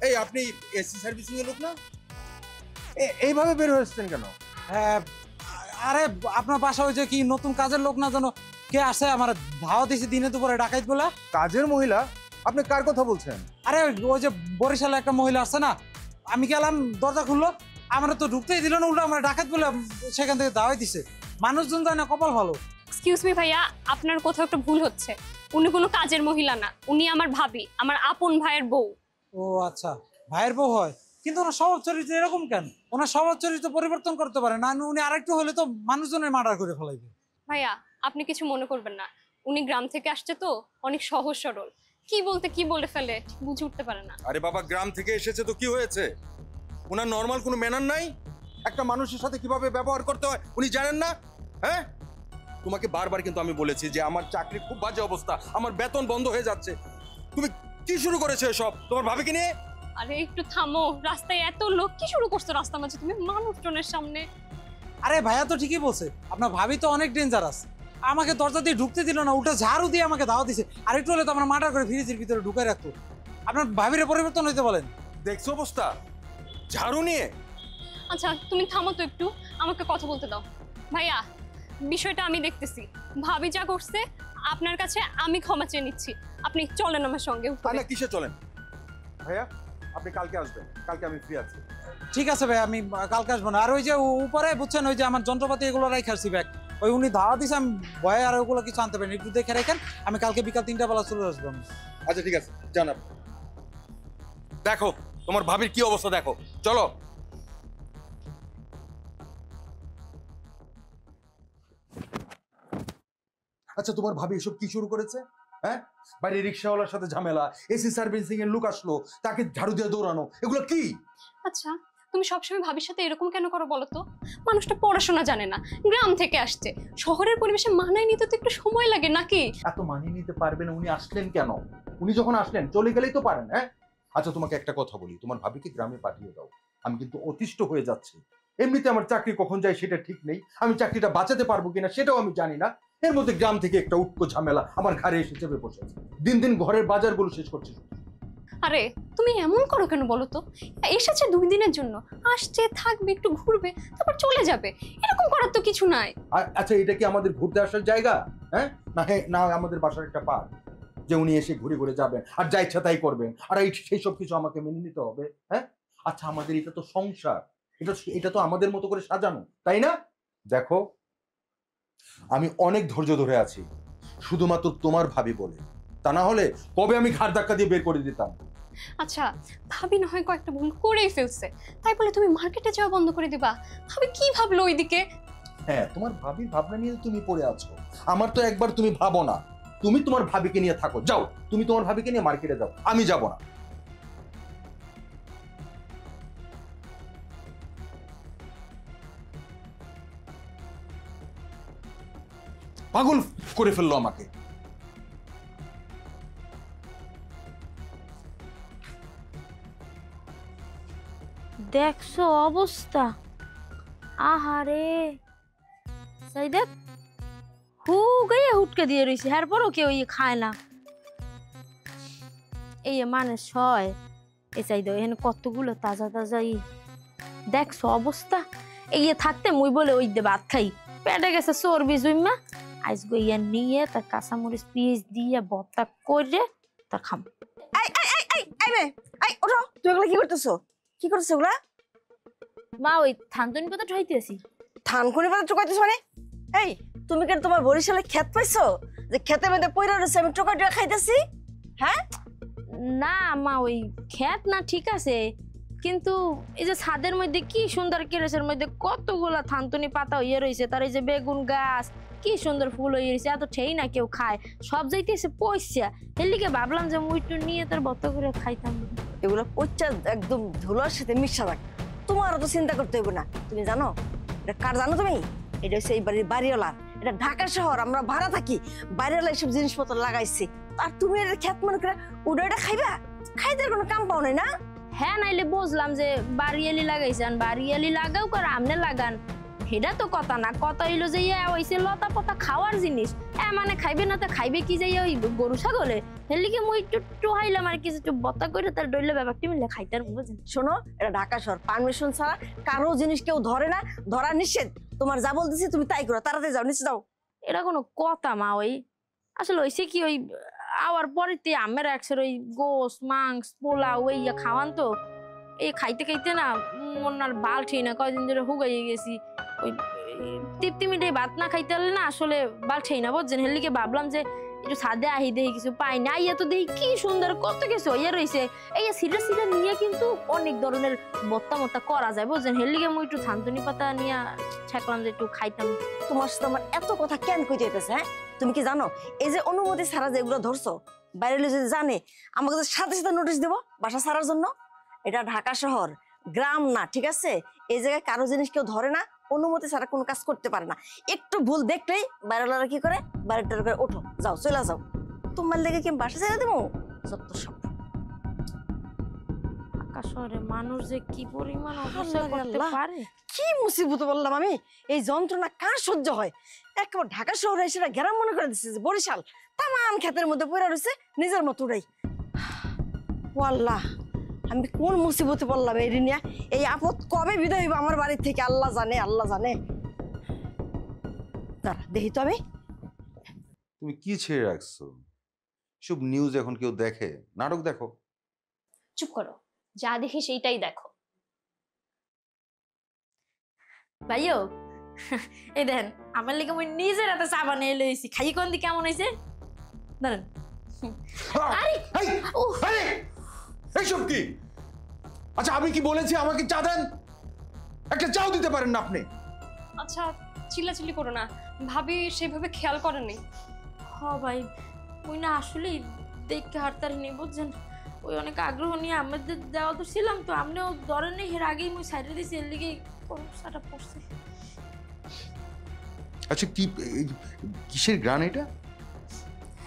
এই আপনি এসি সার্ভিসিং এর লোক না? এইভাবে বের হয়েছেন কেন? হ্যাঁ, আরে আপনার বাসা হয়েছে কি নতুন কাজের লোক না জানো কে আসে আমার ধাওয়া দিয়েছে দিনে দুপুরে ডাকাইত বলে। কাজের মহিলা? আপনি কার কথা বলছেন? আরে ওই যে বরিশালে একটা মহিলা আসছে না, আমি গেলাম দরজা খুললো, আমরা তো ঢুকতেই দিল না, উল্টো আমার ডাকাত বলে সেখান থেকে দাওয়াই দিছে। মানুষজন যায় না, কপাল ভালো। এক্সকিউজ মি ভাইয়া, আপনার কোথাও একটা ভুল হচ্ছে। উনি কোনো কাজের মহিলা না, উনি আমার ভাবি, আমার আপন ভাইয়ের বউ। ও আচ্ছা, ভাইয়ের বউ হয়, কিন্তু ওনার স্বভাব চরিত্র এরকম কেন? ওনার স্বভাব চরিত্র পরিবর্তন করতে পারে না, উনি আরেকটু হলে তো মানুষজনের মার্ডার করে ফেলাইবে। ভাইয়া আপনি কিছু মনে করবেন না, উনি গ্রাম থেকে আসছে তো, অনেক সহজ সরল, কি বলতে কি বলে ফেলে বুঝে উঠতে পারে না। আরে বাবা, গ্রাম থেকে এসেছে তো কি হয়েছে? ওনার নর্মাল কোনো ম্যানার নাই? একটা মানুষের সাথে কিভাবে ব্যবহার করতে হয় উনি জানেন না? হ্যাঁ, তোমাকে বারবার কিন্তু আমি বলেছি যে আমার চাকরি খুব বাজে অবস্থা, আমার বেতন বন্ধ হয়ে যাচ্ছে। তুমি কি শুরু করেছো সব তোমার ভাবিকে নিয়ে? আরে একটু থামো, রাস্তায় এত লোক, কি শুরু করছো রাস্তার মাঝে তুমি মানুষজনের সামনে? আরে ভাইয়া তো ঠিকই বলছে, আপনার ভাবি তো অনেক ডেঞ্জারাস। আমাকে দরজা দিয়ে ঢুকতে দিল না, উল্টা ঝাড়ু দিয়ে আমাকে দাওয়া দিছে। আর একটু হলে তো আমরা মার্ডার করে ফ্রিজের ভিতরে ঢুকাই রাখতো। আপনার ভাবিরে পরিবর্তন হইতে বলেন। দেখছো অবস্থা, ঝাড়ু নিয়ে। আচ্ছা তুমি থামো তো একটু, আমাকে কথা বলতে দাও। ভাইয়া বিষয়টা আমি দেখতেছি, ভাবি যা করছে আপনার কাছে আমি ক্ষমা চেয়ে নিচ্ছি, আপনি চলেন আমার সঙ্গে। তাহলে কিসে চলেন? ভাইয়া আপনি কালকে আসবেন, কালকে আমি ফ্রি আছি। ঠিক আছে ভাই, আমি কালকে আসবো না। আর ওই যে উপরে বুঝছেন, ওই যে আমার যন্ত্রপাতি এগুলো রাখি আসছি ব্যাগ, ওই উনি ধাওয়া দিছে, আমি ভয়ে আর ওগুলো কিছু আনতে পারিনি। একটু দেখে রাখেন, আমি কালকে বিকাল 3টা বেলা চলে আসবো। আমি আচ্ছা ঠিক আছে, জানাব। দেখো তোমার ভাবির কি অবস্থা দেখো, চলো। আচ্ছা তোমার ভাবি এসব কি শুরু করেছে? হ্যাঁ, বাইরে রিক্সাওয়ালার সাথে ঝামেলা, এসি সার্ভিসিং এর লোক আসলো, তাকে ঝাড়ু দিয়ে দৌড়ানো, এগুলো কি? আচ্ছা তুমি সবসময় ভাবির সাথে এরকম কেন করো বলো তো? মানুষটা পড়াশোনা জানে না, গ্রাম থেকে আসছে, শহরের পরিবেশে মানায় নিতে তো একটু সময় লাগে নাকি? এত মানিয়ে নিতে পারবেন? উনি আসলেন কেন? উনি যখন আসলেন চলে গেলেই তো পারেন। হ্যাঁ, আচ্ছা তোমাকে একটা কথা বলি, তোমার ভাবিকে গ্রামে পাঠিয়ে দাও। আমি কিন্তু অতিষ্ঠ হয়ে যাচ্ছি। এমনিতে আমার চাকরি কখন যায় সেটা ঠিক নেই, আমি চাকরিটা বাঁচাতে পারবো কিনা সেটাও আমি জানি না। এর মধ্যে গ্রাম থেকে একটা উটকো ঝামেলা আমার ঘাড়ে এসে চেপে বসেছে। দিন দিন ঘরের বাজারগুলো শেষ করছে। আরে তুমি এমন করো কেন বলো তো? এসেছে 2 দিনের জন্য, আসছে, থাকবে, একটু ঘুরবে, তারপর চলে যাবে। এরকম করার তো কিছু নাই। আচ্ছা এটা কি আমাদের ঘুরতে আসার জায়গা? হ্যাঁ, না আমাদের বাসার একটা পার্ক যে উনি এসে ঘুরে ঘুরে যাবেন আর যা ইচ্ছা তাই করবেন, আর সেই সব কিছু আমাকে মেনে নিতে হবে? হ্যাঁ, আচ্ছা আমাদের এটা তো সংসার, এটা তো আমাদের মতো করে সাজানো, তাই না? দেখো আমি অনেক ধৈর্য ধরে আছি শুধুমাত্র তোমার ভাবি বলে, তা না হলে কবে আমি ঘাড় ধাক্কা দিয়ে বের করে দিতাম। আচ্ছা ভাবি না হয় কয়েকটা ভুল করেই ফেলছে, তাই বলে তুমি মার্কেটে যাওয়া বন্ধ করে দিবা? ভাবি কি ভাবলো ওইদিকে? হ্যাঁ, তোমার ভাবির ভাবনা নিয়ে তুমি পড়ে আছো, আমার তো একবার তুমি ভাবো না। তুমি তোমার ভাবিকে নিয়ে থাকো, যাও তুমি তোমার ভাবিকে নিয়ে মার্কেটে যাও, আমি যাব না। পাগল করে ফেললো আমাকে। দেখছো অবস্থা? আহারে সাই দেখ, হু গাইয়া হুটকে দিয়ে রইছে, হ্যার পরও কেউ খায় না। এই মানে সয় এ চাই দাও, এখানে কতগুলো তাজা তাজা দেখছো অবস্থা? এই থাকতে মুই বলে ওই দে ভাত খাই, পেটে গেছে চর্বি জুইমা। আজ গইয়া নিয়ে তার কাঁচামরিচ পিস দিয়ে ভর্তা করে তার খাম। ওঠো, তুই এগুলো কি করতেছো? কি করতেছো ওগুলা? মা ওই থানতনি পাতা ঠইতেছি। থানকুনি পাতা চুকাইতেছো মানে? এই তুমি কেন তোমার বরিশালে ক্ষেত পাইছো যে ক্ষেতের মধ্যে পয়রা রয়েছে আমি টোকা টোকা খাইতেছি? হ্যাঁ না মা, ওই ক্ষেত না ঠিক আছে, কিন্তু এই যে ছাদের মধ্যে কি সুন্দর কেরেসের মধ্যে কতগুলা থানতনি পাতা হইয়া রয়েছে, তার এই যে বেগুন গাছ কি সুন্দর ফুল হয়ে রয়েছে, এত ঠেই না কেউ খায়, সব যাইতেছে পয়সা। এলিকে ভাবলাম যে মুই একটু নিয়ে তার বত করে খাইতাম। এগুলো পচা একদম ধুলার সাথে মিশা থাকে, তোমার তো চিন্তা করতে হইব না। তুমি জানো এটা কার? জানো তুমি? এটা হচ্ছে এই বাড়ির বাড়িওয়ালার। এটা ঢাকা শহর, আমরা ভাড়া থাকি, বাড়িওয়ালা এইসব জিনিসপত্র লাগাইছে। আর তুমি এটা খেত মনে করে ওটা এটা খাইবা? খাইতে কোনো কাম পাও নাই না? হ্যাঁ, নাইলে বুঝলাম যে বাড়িয়ালি লাগাইছেন, বাড়িয়ালি লাগাও করে আমনে লাগান, সেটা তো কথা না। কথা হইলো যে হইছে লতা পাতা খাওয়ার জিনিস, মানে খাইবে না তো খাইবে কি যে ওই গরু ছাগলে? হেলিকে মুই একটু টোহাইলাম আর কিছু একটু বত্তা করে তার ডইলে ব্যাপারটি মিলে খাইতে বুঝেন। শোনো, এটা ঢাকা শহর, পারমিশন ছাড়া কারো জিনিস কেউ ধরে না, ধরা নিষেধ। তোমার যা বলতেছি তুমি তাই করো, তাড়াতাড়ি যাও, নিচে যাও। এটা কোনো কথা মা? ওই আসলে হইছে কি, ওই আওয়ার পরেতে আমের একসের ওই গোস মাংস পোলাও ওই খাওয়ান তো, এই খাইতে খাইতে না মনার বাল ঠিক না, কয়দিন ধরে হুগাইয়ে গেছি। ওই তৃপ্তি মিটে ভাত না খাইতে হলে না আসলে বাল ঠিক না বুঝছেন। হেলিকে ভাবলাম যে একটু ছাদে আহি দেখি কিছু পাই না, ইয়া তো দেখি কি সুন্দর কত কিছু হইয়া রয়েছে। এই সিটা সিটা নিয়ে কিন্তু অনেক ধরনের বত্তা মত্তা করা যায় বুঝছেন। হেলিকে মুই একটু থানতনি পাতা নিয়ে ঠেকলাম যে একটু খাইতাম। তোমার সাথে আমার এত কথা কেন কই যাইতেছে? হ্যাঁ, তুমি কি জানো এই যে অনুমতি ছাড়া যে এগুলো ধরছো, বাইরে যদি জানে আমাকে সাথে সাথে নোটিশ দেবো বাসা ছাড়ার জন্য। এটা ঢাকা শহর, গ্রাম না, ঠিক আছে? এই জায়গায় কারো জিনিস কেউ ধরে না, অনুমতি ছাড়া কোনো কাজ করতে পারে না। একটু ভুল দেখলেই বাইরেওয়ালারা কি করে, বাইরেটার করে ওঠো, যাও, চলে যাও। তোমার লেগে কি বাসা ছেড়ে দেবো? যত সব শহরে মানুষ যে কি পরিমাণ অবস্থা করতে পারে। কি মুসিবত বললাম আমি, এই যন্ত্রণা কার সহ্য হয়? একবার ঢাকা শহরে সেটা গ্রাম মনে করে দিচ্ছে, বরিশাল তামান ক্ষেতের মধ্যে পড়ে রয়েছে নিজের মতো উড়াই। ও আল্লাহ, আমি কোন মুসিবতে পড়লাম এই রিনিয়া? এই আপদ কবে বিদায় হইব আমার বাড়ি থেকে আল্লাহ জানে, আল্লাহ জানে। দাঁড়া দেখি তো আমি। তুমি কি ছেড়ে রাখছো? সব নিউজ এখন কেউ দেখে? নাটক দেখো। চুপ করো, যা দেখি সেইটাই দেখো। ভাইও এই দেখেন আমার লেগে আমি নিজের হাতে চা বানিয়ে লইছি, খাই কোন দিকে কেমন হয়েছে ধরেন। এইসব কি? আচ্ছা আমি কি বলেছি আমাকে চা দেন? একটা চাও দিতে পারেন না আপনি? আচ্ছা চিল্লাচিল্লি করো না, ভাবি সেভাবে খেয়াল করেনি। হ ভাই, ওই না আসলেই দেখতে হারতারি নেই বুঝছেন, ওই অনেক আগ্রহ নিয়ে আমাদের দেওয়া তো ছিলাম, তো আপনিও ধরেন নেই, এর আগেই মই সাইডে দিয়েছি, এর লিগে সমস্যাটা পড়ছে। আচ্ছা কি কিসের গ্রান এটা?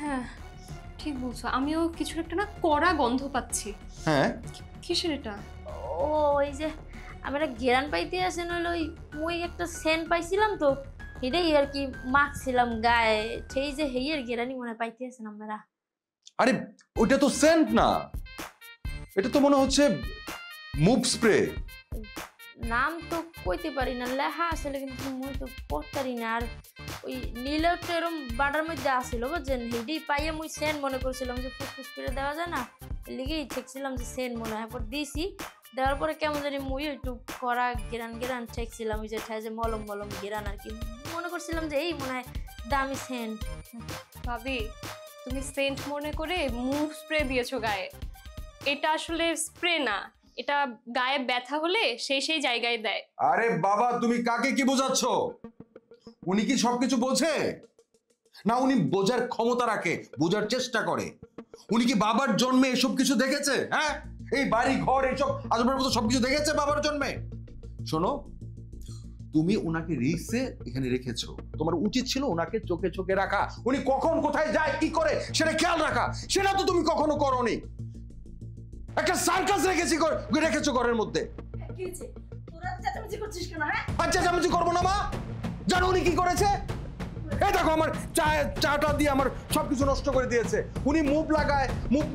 হ্যাঁ ঠিক বলছো, আমিও কিছুর একটা না কড়া গন্ধ পাচ্ছি। হ্যাঁ কিসের এটা? ও ওই যে আমরা গেরান পাইতে আসেন হলো ওই মই একটা সেন্ট পাইছিলাম, তো এটাই আর কি মাখছিলাম গায়ে, সেই যে হেইয়ের গেরানি মনে পাইতে আসেন আমরা। আরে ওটা তো সেন্ট না, এটা তো মনে হচ্ছে মুভ স্প্রে। নাম তো কইতে পারি না, লেখা আসলে কিন্তু মই তো পড়তারি না। আর ওই নীলেও তো এরম বাটার মধ্যে আসছিল বুঝছেন, হেডেই পাইয়ে মুই সেন্ট মনে করছিলাম যে ফুসফুস করে দেওয়া যায় না, এর লিগেই ঠেকছিলাম যে সেন্ট মনে হয়। পর দিয়েছি, দেওয়ার পরে কেমন জানি মুই একটু কড়া গেরান ঠেকছিলাম, ওই যে যে মলম গেরান আর কি, মনে করছিলাম যে এই মনে হয় দামি সেন্ট। ভাবি তুমি সেন্ট মনে করে মুভ স্প্রে দিয়েছো গায়ে, এটা আসলে স্প্রে না, এটা গায়ে ব্যথা হলে সেই জায়গায় দেয়। আরে বাবা তুমি কাকে কি বোঝাচ্ছ? উনি কি সবকিছু বোঝে না? উনি বোঝার ক্ষমতা রাখে, বোঝার চেষ্টা করে। উনি কি বাবার জন্মে এসব কিছু দেখেছে? হ্যাঁ, এই বাড়ি ঘর এইসব আজবাবপত্র সবকিছু দেখেছে বাবার জন্মে? শোনো, তুমি ওনাকে রিক্সে এখানে রেখেছো, তোমার উচিত ছিল ওনাকে চোখে চোখে রাখা, উনি কখন কোথায় যায় কি করে সেটা খেয়াল রাখা, সেটা তো তুমি কখনো করোনি। একটা সার্কাস রেখেছো ঘরের মধ্যে। কি হয়েছে? তোরা চেঁচামেচি করছিস কেন? হ্যাঁ আর চেঁচামেচি করবো না মা, জানো উনি কি করেছে? এই দেখো আমার চাটা দিয়ে আমার সবকিছু নষ্ট করে দিয়েছে। উনি মুভ লাগায়, মুভ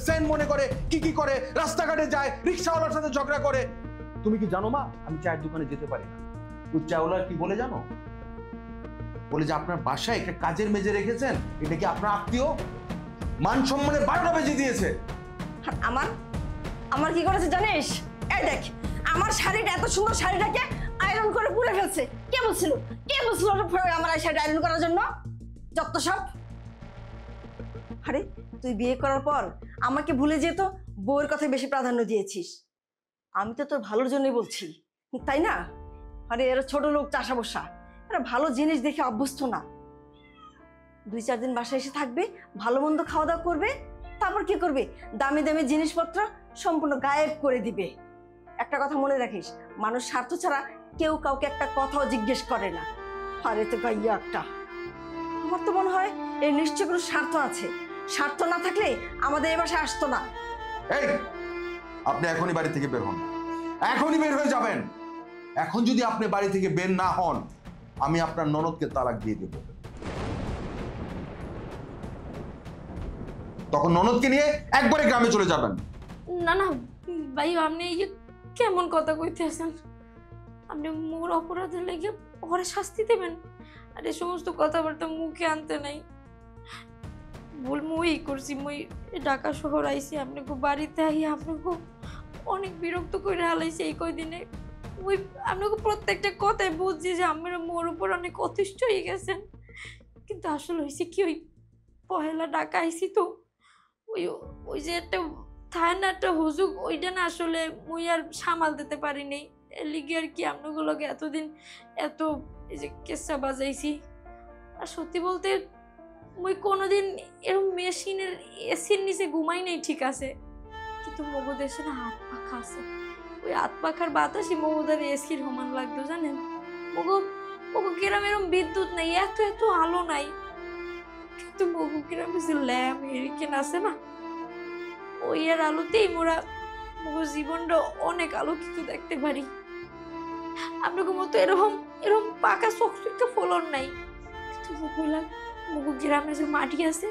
সেন্ট মনে করে, কি করে রাস্তাঘাটে যায়, রিক্সাওয়ালার সাথে ঝগড়া করে। তুমি কি জানো মা, আমি চায়ের দোকানে যেতে পারি না। ওই চাওয়ালা কি বলে জানো? বলে যে আপনার বাসায় একটা কাজের মেজে রেখেছেন, এটা কি আপনার আত্মীয়? মান সম্মানে 12টা বেজে দিয়েছে। আমার কি করেছে জানিস? এই দেখ আমার শাড়িটা, এত সুন্দর শাড়িটাকে আয়রন করে পুড়ে ফেলছে। কে বলছিল আমার এই শাড়ি আয়রন করার জন্য? যত সব। আরে তুই বিয়ে করার পর আমাকে ভুলে যেত, বউয়ের কথায় বেশি প্রাধান্য দিয়েছিস। আমি তো তোর ভালোর জন্যই বলছি, তাই না? আরে এরা ছোট লোক, চাষা বসা, এরা ভালো জিনিস দেখে অভ্যস্ত না। 2-4 দিন বাসায় এসে থাকবে, ভালো মন্দ খাওয়া দাওয়া করবে, তারপর কি করবে? দামি দামি জিনিসপত্র সম্পূর্ণ গায়েব করে দিবে। একটা কথা মনে রাখিস, মানুষ স্বার্থ ছাড়া কেউ কাউকে একটা কথাও জিজ্ঞেস করে না। আরে তো গাইয়া একটা, আমার তো মনে হয় এর নিশ্চয় কোনো স্বার্থ আছে। স্বার্থ না থাকলে আমাদের এ বাসায় আসতো না। এই আপনি এখনই বাড়ি থেকে বের হন, এখনই বের হয়ে যাবেন। এখন যদি আপনি বাড়ি থেকে বের না হন, আমি আপনার ননদকে তালাক দিয়ে দেব। তখন ননদকে নিয়ে একবারে গ্রামে চলে যাবেন। না না ভাই, আপনি এই যে কেমন কথা কইতে আছেন? আপনি মোর অপরাধের লেগে ওরে শাস্তি দেবেন? আর এই সমস্ত কথাবার্তা মুখে আনতে নাই। ভুল মই করছি, মই ঢাকা শহর আইছি, আপনি খুব বাড়িতে আই আপনাকে অনেক বিরক্ত করে হালাইছি এই কয়দিনে। ওই আপনাকে প্রত্যেকটা কথাই বুঝছি যে আমরা মোর উপর অনেক অতিষ্ঠ হয়ে গেছেন, কিন্তু আসলে হয়েছে কি, ওই পহেলা ঢাকা আইছি তো ওই যে একটা থানা একটা হুজুক, ওইটা না আসলে মুই আর সামাল দিতে পারিনি। এর লিগে আর কি আপনাগুলোকে এতদিন এত এই যে কেসা বাজাইছি। আর সত্যি বলতে মুই কোনোদিন এরকম মেশিনের এসির নিচে ঘুমাই নাই, ঠিক আছে, কিন্তু মগু দেশে না হাত পাখা আছে, ওই হাত পাখার বাতাসই মগুদার এসির সমান লাগতো জানেন। মগু গ্রামে এরকম বিদ্যুৎ নাই, এত আলো নাই, কিন্তু মগু গ্রামে যে ল্যাম্প হেরিকেন আছে না, ওই আর আলোতেই মোরা মগু জীবনটা অনেক আলোকিত দেখতে পারি। আপনাকে মতো এরকম পাকা চকচকে ফলন নাই, কিন্তু মগু গ্রামে যে মাটি আছে,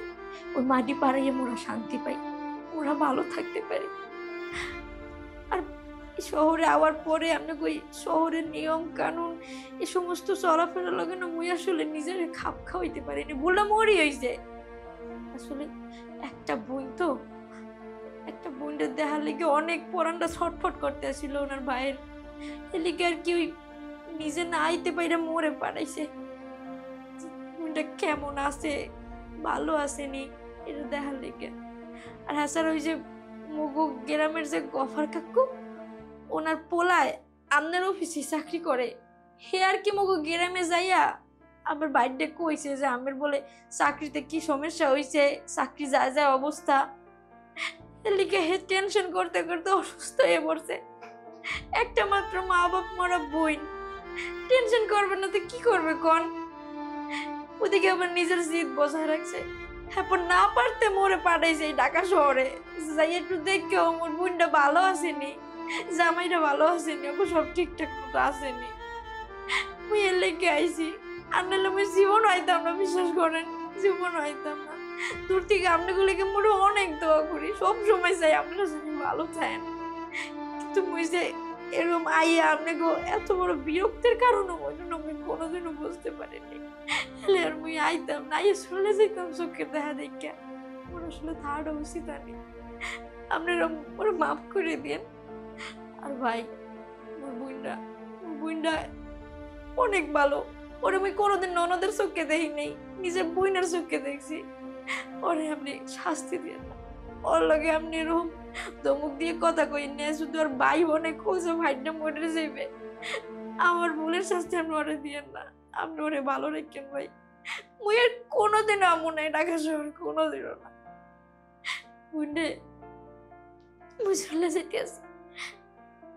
ওই মাটি পাড়াইয়ে মোরা শান্তি পাই, ওরা ভালো থাকতে পারে। আর শহরে আওয়ার পরে আপনাকে ওই শহরের নিয়ম কানুন এই সমস্ত চলাফেরা লাগে না, মুই আসলে নিজের খাপ খাওয়াইতে পারিনি, ভুলটা মরি হয়েছে। আসলে একটা বোনটা দেখার লেগে অনেক পরানটা ছটফট করতে আসছিল ওনার ভাইয়ের, এর লিগে আর কি ওই নিজে না আইতে পাইরে মরে পাঠাইছে। বোনটা কেমন আছে, ভালো আসেনি এটা দেখার লেগে। আর হ্যাঁ স্যার, ওই যে মগু গ্রামের যে গফার কাকু, ওনার পোলায় আপনার অফিসে চাকরি করে। হে আর কি মগু গ্রামে যাইয়া আমার বাইরে কইছে যে আমার বলে চাকরিতে কি সমস্যা হয়েছে, চাকরি যায় যায় অবস্থা। এলিকে হে টেনশন করতে করতে অসুস্থ হয়ে পড়ছে। একটা মাত্র মা বাপ মরা বোন, টেনশন করবে না তো কি করবে কোন? ওদিকে আবার নিজের জিদ বজায় রাখছে, এখন না পারতে মরে পাঠাইছে এই ঢাকা শহরে। যাই একটু দেখে আমার বোনটা ভালো আসেনি, জামাইটা ভালো আসেনি, ওকে সব ঠিকঠাক মতো আসেনি। মুই এর লেগে আইছি, আর নাহলে আমি জীবন হইতাম না, বিশ্বাস করেন জীবন হইতাম না। দূর থেকে আপনাগুলোকে মোটে অনেক দোয়া করি, সব সময় চাই আপনারা যদি ভালো চান। কিন্তু মুই যে এরকম আইয়া আপনাকে এত বড় বিরক্তের কারণে আমি কোনোদিনও বুঝতে পারিনি। তাহলে আর মুই আইতাম না, আইয়া শুনলে যেতাম চোখের দেখা দেখা। ওর আসলে থার্ড উচিত আনি, আপনারা ওরা মাফ করে দিন। আর ভাই, মোর বুইন্ডা অনেক ভালো। ওরে আমি কোনোদিন ননদের চোখে দেখি নেই, নিজের বইনার চোখে দেখছি। ওরে আপনি শাস্তি দিয়ে না, ওর লগে আপনি এরকম ধমক দিয়ে কথা কই না, শুধু আর ভাই বোনে খোঁজে ভাইটা মরে যাইবে। আমার ভুলের শাস্তি আপনি ওরে দিয়েন না, আপনি ওরে ভালো রেখেন ভাই। মুই আর কোনোদিনও আমু নাই ঢাকা শহরে, কোনোদিনও না। বুঝলে মুই চলে যেতে আছি,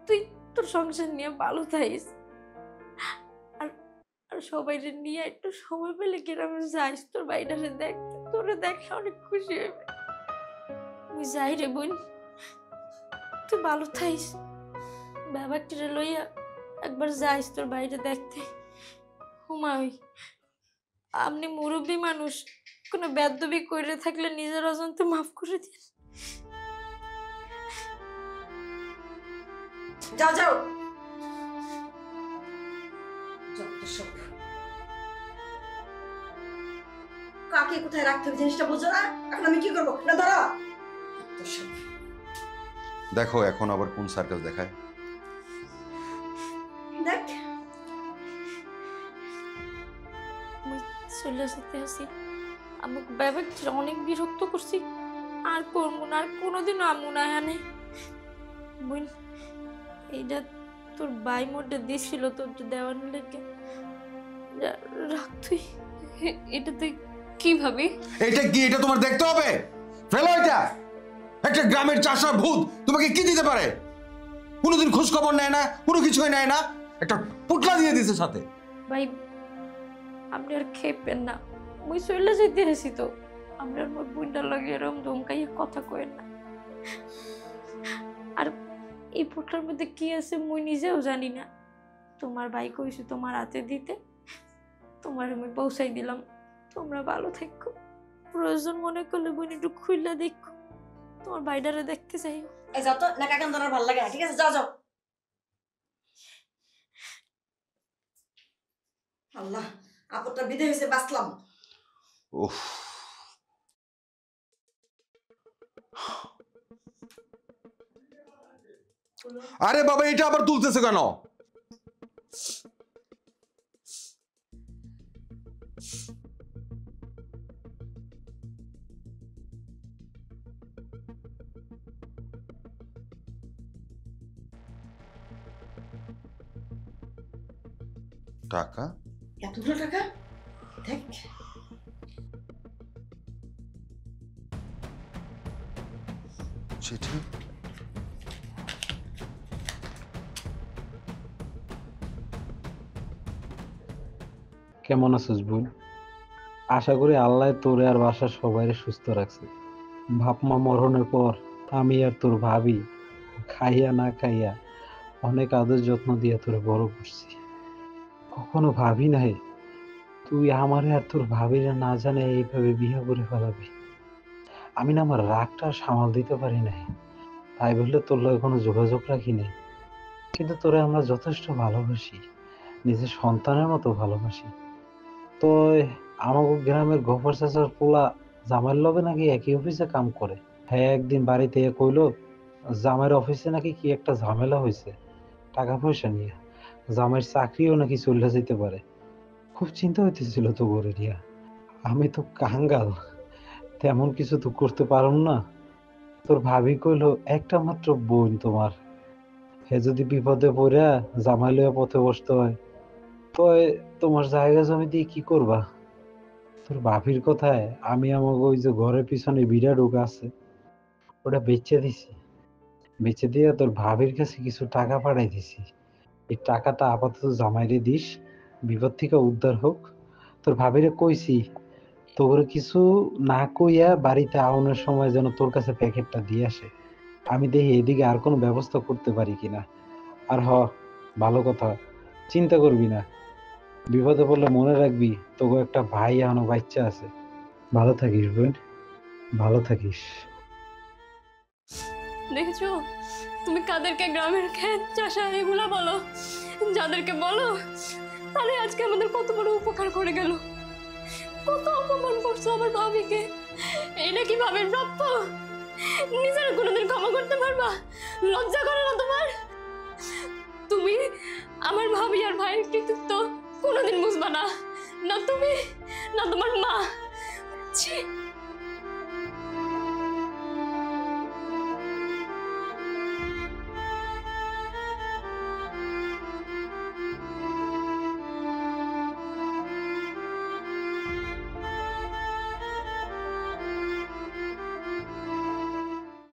তুই তোর সংসার নিয়ে ভালো থাকিস। আর সবাই নিয়ে একটু সময় পেলে গ্রামে যাইস, তোর বাড়িটারে দেখতে, তোরে দেখে অনেক খুশি হইবে। আমি যাই রে বোন, তুই ভালো থাকিস। বাবাকে লইয়া একবার যাইস তোর বাড়িটা দেখতে। হুমাই, আপনি মুরব্বী মানুষ, কোনো বেদবি করে থাকলে নিজের অজান্তে মাফ করে দিন। যাও যাও, কাকে কোথায় রাখতে হবে জিনিসটা বুঝো না? এখন আমি কি করবো? না ধরো। দেখো এখন আবার কোন সার্কাস দেখায়। দেখ, চলে যেতে আসি, আমাকে বাবাকে অনেক বিরক্ত করছি। আর করবো না, আর কোনোদিনও আমু না। এখানে বোন, এইটা তোর ভাই মোটে দিছিল তোর দেওয়ার লেগে, রাখ তুই। এটা তুই কি ভাবি? এটা কি? এটা তোমার দেখতে হবে? ফেলো এটা। একটা গ্রামের চাষা ভূত তোমাকে কি দিতে পারে? কোনোদিন খোঁজ খবর নেয় না, কোনো কিছুই নেয় না, একটা পুটলা দিয়ে দিছে সাথে। ভাই আপনি আর খেপেন না, মুই চলে যেতে আসি তো। আমরা মোর বোনটার লগে এরকম ধমকাইয়া কথা কয়েন না। আর এই পুটলার মধ্যে কি আছে মুই নিজেও জানি না। তোমার ভাই কইছে তোমার হাতে দিতে, তোমার আমি পৌঁছাই দিলাম। তোমরা ভালো থাকো, প্রয়োজন মনে করলে বোন একটু খুইলা দেখো, তোমার ভাইটারে দেখতে চাই। এই যাও তো, না কাকান ধরার ভালো লাগে না, ঠিক আছে? যাও যাও। আল্লাহ, আপদটা বিদায় হয়েছে, বাঁচলাম। উফ, আরে বাবা, এটা আবার তুলতেছে কেন? টাকা? এতগুলো টাকা? দেখ, চিঠি। কেমন আছিস বোন? আশা করি আল্লাহ তোরে আর বাসার সবাই সুস্থ রাখছে। বাপ-মা মরণের পর আমি আর তোর ভাবি খাইয়া না খাইয়া অনেক আদর যত্ন দিয়ে তোরে বড় করছি। কখনো ভাবি নাই তুই আমারে আর তোর ভাবিরা না জানে এইভাবে বিয়ে করে ফেলাবি। আমি না আমার রাগটা সামাল দিতে পারি নাই, তাই বললে তোর লগে কোনো যোগাযোগ রাখি নাই। কিন্তু তোরে আমরা যথেষ্ট ভালোবাসি, নিজের সন্তানের মতো ভালোবাসি। তো আমাকে গ্রামের গফর চাচার পোলা জামাইয়ের লগে নাকি একই অফিসে কাম করে। হ্যাঁ, একদিন বাড়িতে কইলো জামাইয়ের অফিসে নাকি কি একটা ঝামেলা হয়েছে টাকা পয়সা নিয়ে। জামাইয়ের চাকরিও নাকি চলে যেতে পারে। খুব চিন্তা হইতেছিল তো করে দিয়া। আমি তো কাঙ্গাল, তেমন কিছু তো করতে পারুম না। তোর ভাবি কইলো একটা মাত্র বোন তোমার, হে যদি বিপদে পড়া জামাই লইয়া পথে বসতে হয় তো তোমার জায়গা জমি দিয়ে কি করবা? তোর ভাবির কথায় আমি আমাকে ওই যে ঘরের পিছনে বিড়া ঢোকা আছে ওটা বেচে দিছি। বেচে দিয়ে তোর ভাবির কাছে কিছু টাকা পাঠাই দিছি। এই টাকাটা আপাতত জামাইরে দিস, বিপদ থেকে উদ্ধার হোক। তোর ভাবিরে কইছি তোর কিছু না কইয়া বাড়িতে আউনের সময় যেন তোর কাছে প্যাকেটটা দিয়ে আসে। আমি দেখি এদিকে আর কোনো ব্যবস্থা করতে পারি কিনা। আর ভালো কথা, চিন্তা করবি না, বিপদে পড়লে মনে রাখবি তোকে একটা ভাই এখনো বাচ্চা আছে। ভালো থাকিস বোন, ভালো থাকিস। দেখেছো তুমি কাদেরকে গ্রামের ক্ষেত চাষা এগুলা বলো, যাদেরকে বলো তাহলে আজকে আমাদের কত বড় উপকার করে গেল। কত অপমান করছো আমার ভাবিকে, এটা কি ভাবের প্রাপ্য? নিজের কোনোদিন ক্ষমা করতে পারবা? লজ্জা করে না তোমার? তুমি আমার ভাবি আর ভাইয়ের কৃতিত্ব কোনোদিন বুঝবা না, না তুমি না তোমার মা। ছি।